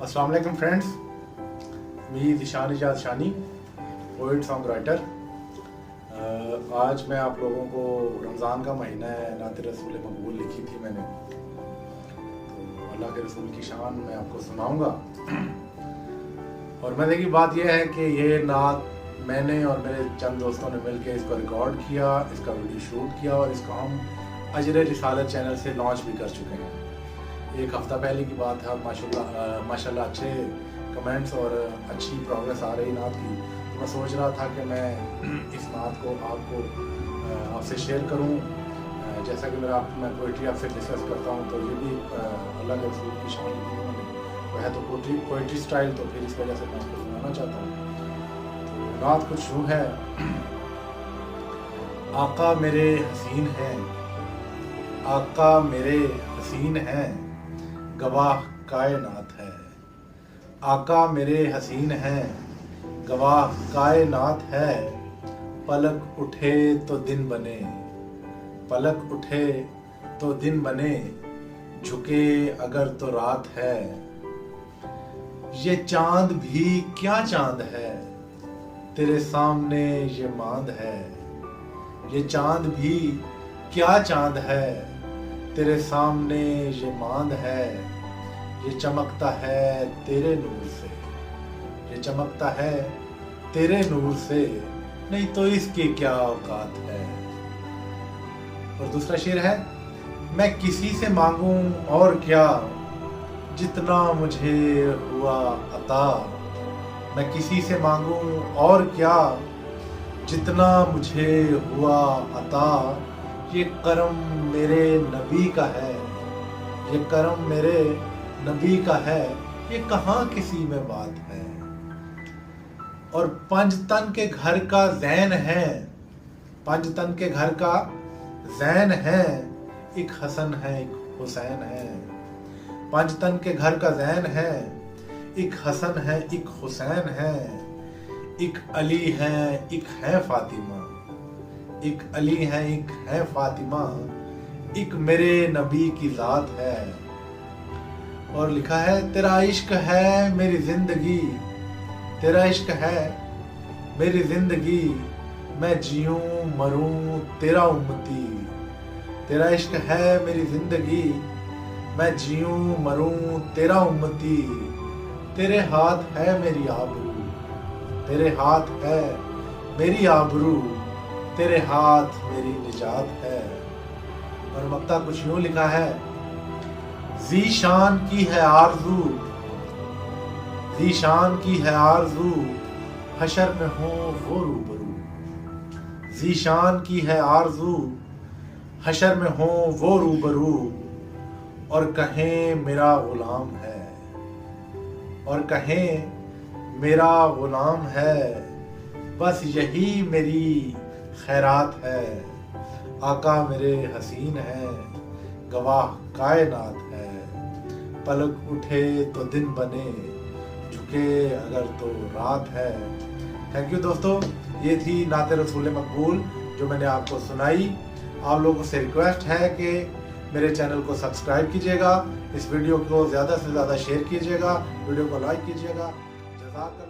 अस्सलाम वालेकुम फ्रेंड्स, मी ज़ीशान इजाज़ शानी, poet song writer. आज मैं आप लोगों को रमज़ान का महीना है, नात रसूल मकबूल लिखी थी मैंने, तो अल्लाह के रसूल की शान मैं आपको सुनाऊंगा। और मज़े की बात यह है कि ये नात मैंने और मेरे चंद दोस्तों ने मिलकर इसको रिकॉर्ड किया, इसका वीडियो शूट किया और इसको हम अजर रिसालत चैनल से लॉन्च भी कर चुके हैं। एक हफ़्ता पहले की बात है। माशाल्लाह अच्छे कमेंट्स और अच्छी प्रोग्रेस आ रही नात की। तो मैं सोच रहा था कि मैं इस नात को आपसे शेयर करूं। जैसा कि मैं पोइट्री आपसे डिस्कस करता हूं, तो ये भी अल्लाह के रसूल की शान वो है, तो पोइट्री स्टाइल, तो फिर इस वजह से मैं आपको सुनाना चाहता हूँ। तो नात कुछ यूँ है। आका मेरे हसीन हैं, आका मेरे हसीन हैं, गवाह कायनात है। आका मेरे हसीन हैं, गवाह कायनात है। पलक उठे तो दिन बने, पलक उठे तो दिन बने, झुके अगर तो रात है। ये चांद भी क्या चांद है, तेरे सामने ये मांद है। ये चांद भी क्या चांद है, तेरे सामने ये मांद है। ये चमकता है तेरे नूर से, ये चमकता है तेरे नूर से, नहीं तो इसकी क्या औकात है। और दूसरा शेर है। मैं किसी से मांगूं और क्या, जितना मुझे हुआ अता। मैं किसी से मांगूं और क्या, जितना मुझे हुआ अता। ये करम मेरे नबी का है, ये करम मेरे नबी का है, ये कहाँ किसी में बात है। और पंजतन के घर का ज़ैन है, पंजतन के घर का ज़ैन है। एक हसन है एक हुसैन है, पंजतन के घर का ज़ैन है। एक हसन है एक हुसैन है, एक अली है एक है फातिमा। एक अली है एक है फातिमा, एक मेरे नबी की ज़ात है। और लिखा है। तेरा इश्क है मेरी जिंदगी, तेरा इश्क है मेरी जिंदगी, मैं जीऊं मरूं तेरा उम्मती। तेरा इश्क है मेरी जिंदगी, मैं जीऊं मरूं तेरा उम्मती। तेरे हाथ है मेरी आबरू, तेरे हाथ है मेरी आबरू, तेरे हाथ मेरी निजात है। और मक्ता कुछ यूं लिखा है। ज़ीशान की है आरज़ू, ज़ीशान की है आरज़ू, हशर में हो वो रूबरू। ज़ीशान की है आरज़ू, हशर में हो वो रूबरू। और कहें मेरा गुलाम है, और कहें मेरा गुलाम है, बस यही मेरी खैरात है। आका मेरे हसीन है, गवाह कायनात है। पलक उठे तो दिन बने, झुके अगर तो रात है। थैंक यू दोस्तों, ये थी नात रसूल मकबूल जो मैंने आपको सुनाई। आप लोगों से रिक्वेस्ट है कि मेरे चैनल को सब्सक्राइब कीजिएगा, इस वीडियो को ज़्यादा से ज़्यादा शेयर कीजिएगा, वीडियो को लाइक कीजिएगा। जज़ाकल्लाह।